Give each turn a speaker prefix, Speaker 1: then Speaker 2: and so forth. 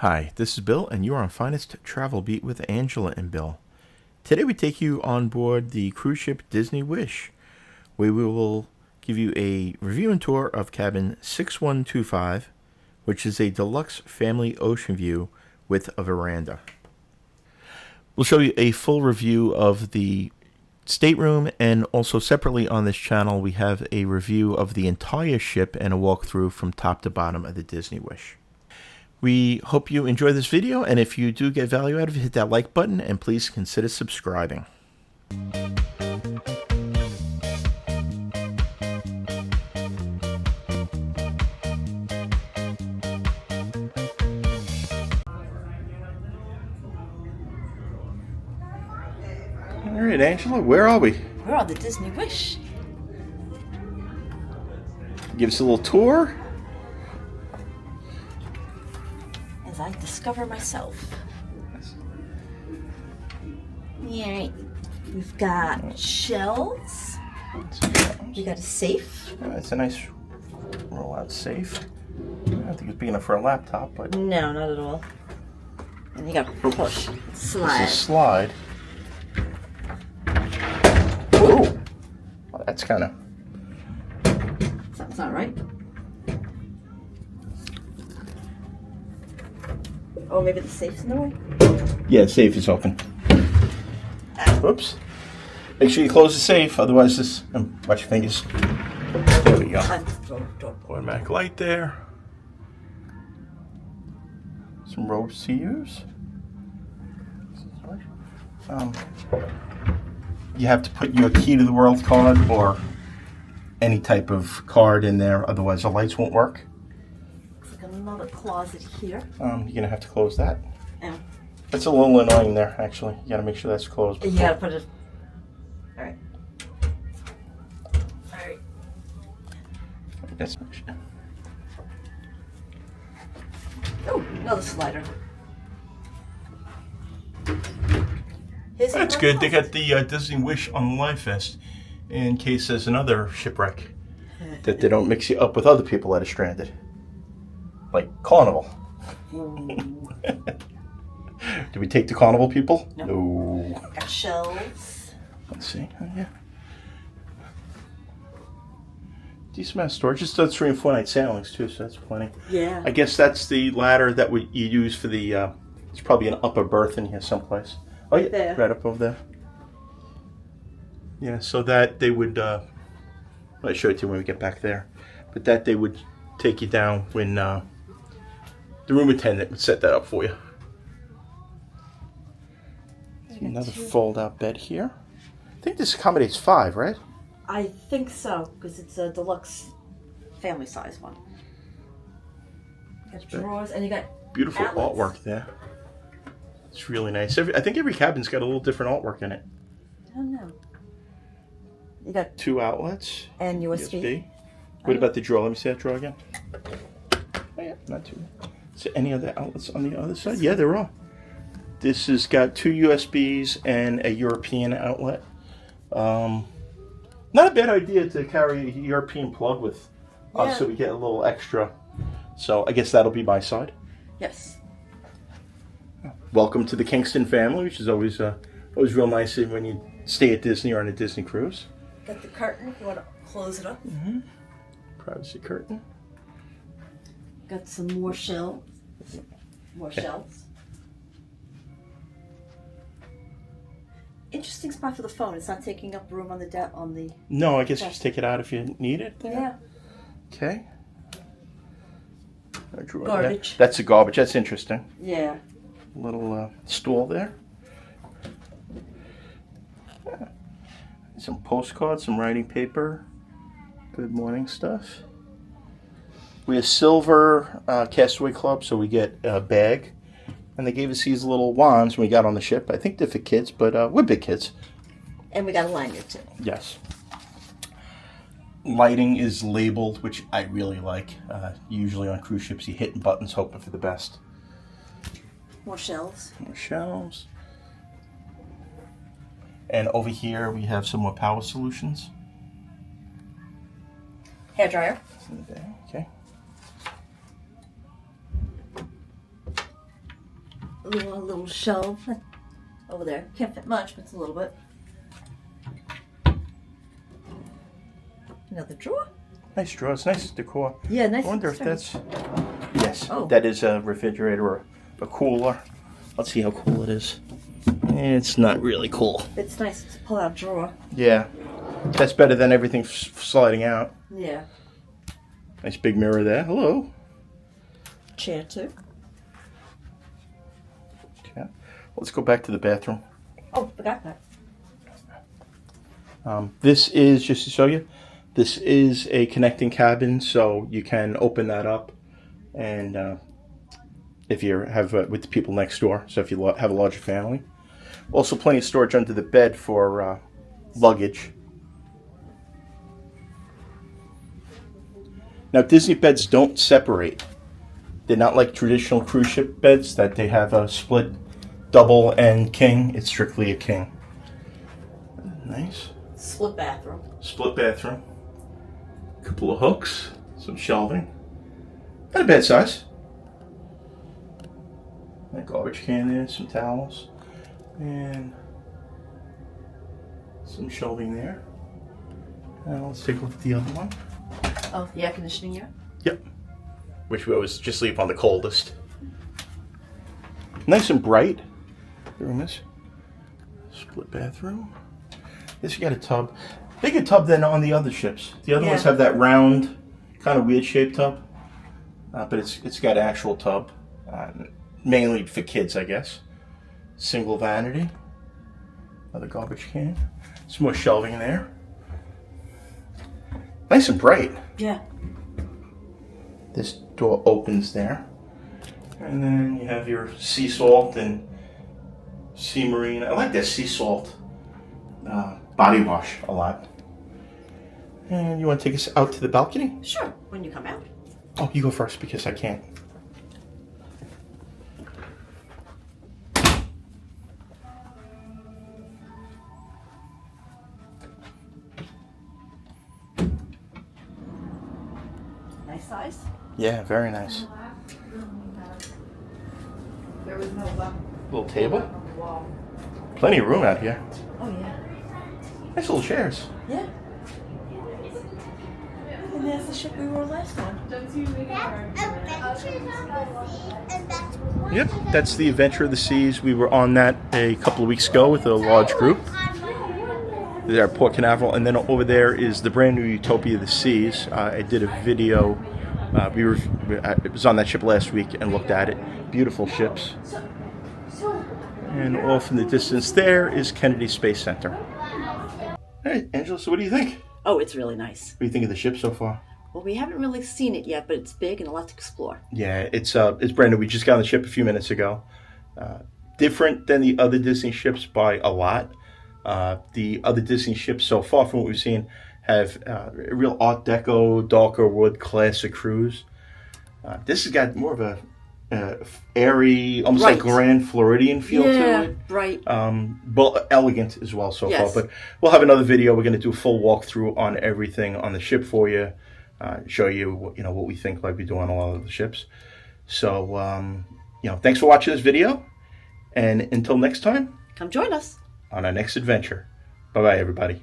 Speaker 1: Hi, this is Bill, and you're on Finest Travel Beat with Angela and Bill. Today we take you on board the cruise ship Disney Wish, where we will give you a review and tour of cabin 6125, which is a Deluxe Family Oceanview with a veranda. We'll show you a full review of the stateroom, and also separately on this channel we have a review of the entire ship and a walkthrough from top to bottom of the Disney Wish. We hope you enjoy this video, and if you do get value out of it, hit that like button and please consider subscribing. All right, Angela, where are we?
Speaker 2: We're on the Disney Wish.
Speaker 1: Give us a little tour.
Speaker 2: As I discover myself. Alright. We've got shelves. We got a safe.
Speaker 1: It's a nice roll-out safe. I don't think it's big enough for a laptop, but...
Speaker 2: No, not at all. And you got a push. Slide.
Speaker 1: It's a slide. Oh! Well, that's kind of...
Speaker 2: Sounds not right. Oh, maybe the safe's in the way?
Speaker 1: Yeah, the safe is open. Whoops. Make sure you close the safe, otherwise this... watch your fingers. There we go. Automatic light there. Some ropes to use. You have to put your key to the world card or any type of card in there, otherwise the lights won't work.
Speaker 2: Looks like another closet here.
Speaker 1: You're gonna have to close that.
Speaker 2: Yeah.
Speaker 1: That's a little annoying there, actually. You gotta make sure that's closed before.
Speaker 2: You gotta put it... Alright. Alright.
Speaker 1: That's...
Speaker 2: Oh, another slider.
Speaker 1: That's good. They got the Disney Wish on Live Fest in case there's another shipwreck that they don't mix you up with other people that are stranded. Like Carnival. Did we take the Carnival people? No.
Speaker 2: Got shelves.
Speaker 1: Let's see. Oh, yeah. Decent amount of storage. Just does 3 and 4 night sailings too, so that's plenty.
Speaker 2: Yeah.
Speaker 1: I guess that's the ladder that you use for the. It's probably an upper berth in here someplace. Oh yeah,
Speaker 2: there.
Speaker 1: Right up over there. Yeah, so that they would. I'll show it to you when we get back there, but that they would take you down when the room attendant would set that up for you. Another fold-out bed here. I think this accommodates 5, right?
Speaker 2: I think so, because it's a deluxe family size one. You got drawers, and you got
Speaker 1: beautiful
Speaker 2: outlets.
Speaker 1: Artwork there. It's really nice. I think every cabin's got a little different artwork in it.
Speaker 2: I don't know. You got
Speaker 1: 2 outlets.
Speaker 2: And USB.
Speaker 1: What about the drawer? Let me see that drawer again. Oh yeah, not too. Is there any other outlets on the other side? Yeah, there are. This has got 2 USBs and a European outlet. Not a bad idea to carry a European plug with us, so we get a little extra. So I guess that'll be my side.
Speaker 2: Yes.
Speaker 1: Welcome to the Kingston family, which is always real nice when you stay at Disney or on a Disney cruise.
Speaker 2: Got the curtain if you want to close it up.
Speaker 1: Mm-hmm. Privacy curtain.
Speaker 2: Got some more shelves. More shelves. Interesting spot for the phone. It's not taking up room on the
Speaker 1: No, I guess you just take it out if you need it. There.
Speaker 2: Yeah.
Speaker 1: Okay.
Speaker 2: Garbage.
Speaker 1: That's a garbage. That's interesting.
Speaker 2: Yeah.
Speaker 1: Little stool there. Yeah. Some postcards, some writing paper. Good morning stuff. We have silver Castaway Club, so we get a bag. And they gave us these little wands when we got on the ship. I think they're for kids, but we're big kids.
Speaker 2: And we got a lanyard too.
Speaker 1: Yes. Lighting is labeled, which I really like. Usually on cruise ships, you hit buttons hoping for the best.
Speaker 2: More shelves.
Speaker 1: More shelves. And over here we have some more power solutions.
Speaker 2: Hairdryer.
Speaker 1: Okay.
Speaker 2: little shelf over there. Can't fit much, but it's a little bit. Another drawer.
Speaker 1: Nice drawers, nice decor.
Speaker 2: Yeah, nice.
Speaker 1: I wonder if that's... Yes,
Speaker 2: Oh.
Speaker 1: that is a refrigerator or a cooler. Let's see how cool it is. It's not really cool.
Speaker 2: It's nice to pull out drawer.
Speaker 1: Yeah, that's better than everything sliding out.
Speaker 2: Yeah.
Speaker 1: Nice big mirror there. Hello.
Speaker 2: Chair too.
Speaker 1: Yeah. Let's go back to the bathroom.
Speaker 2: Oh, forgot that.
Speaker 1: This is, just to show you, this is a connecting cabin, so you can open that up, and if you have with the people next door, so if you have a larger family. Also plenty of storage under the bed for luggage. Now Disney beds don't separate. They're not like traditional cruise ship beds that they have a split double and king. It's strictly a king. Nice.
Speaker 2: Split bathroom.
Speaker 1: Split bathroom. Couple of hooks. Some shelving. Not a bad size. A garbage can there, some towels. And some shelving there. Now let's take a look at the other one.
Speaker 2: Oh, the air conditioning unit.
Speaker 1: Yep. Which we always just leave on the coldest. Nice and bright. The room is. Split bathroom. This you got a tub. Bigger tub than on the other ships. The other ones have that round, kind of weird shaped tub. But it's got an actual tub. Mainly for kids, I guess. Single vanity. Another garbage can. Some more shelving there. Nice and bright.
Speaker 2: Yeah.
Speaker 1: This door opens there. And then you have your sea salt and sea marine. I like that sea salt body wash a lot. And you want to take us out to the balcony?
Speaker 2: Sure. When you come out.
Speaker 1: Oh, you go first because I can't.
Speaker 2: Nice size.
Speaker 1: Yeah, very nice.
Speaker 2: There was no
Speaker 1: Little table. Plenty of room out here.
Speaker 2: Oh yeah.
Speaker 1: Nice little chairs.
Speaker 2: Yeah. And that's the ship we were last on.
Speaker 1: Yep, that's the Adventure of the Seas. We were on that a couple of weeks ago with a large group. There at Port Canaveral, and then over there is the brand new Utopia of the Seas. I did a video. It was on that ship last week and looked at it. Beautiful ships. And off in the distance there is Kennedy Space Center. Hey, Angela, so what do you think?
Speaker 2: Oh, it's really nice.
Speaker 1: What do you think of the ship so far?
Speaker 2: Well, we haven't really seen it yet, but it's big and a lot to explore.
Speaker 1: Yeah, it's brand new. We just got on the ship a few minutes ago. Different than the other Disney ships by a lot. The other Disney ships so far, from what we've seen, have a real Art Deco, darker wood, classic cruise. This has got more of a airy, almost like Grand Floridian feel to it.
Speaker 2: Right.
Speaker 1: But elegant as well so
Speaker 2: Yes.
Speaker 1: far. But we'll have another video. We're going to do a full walkthrough on everything on the ship for you. Show you what we think like we do on a lot of the ships. So thanks for watching this video, and until next time,
Speaker 2: Come join us.
Speaker 1: on our next adventure. Bye bye, everybody.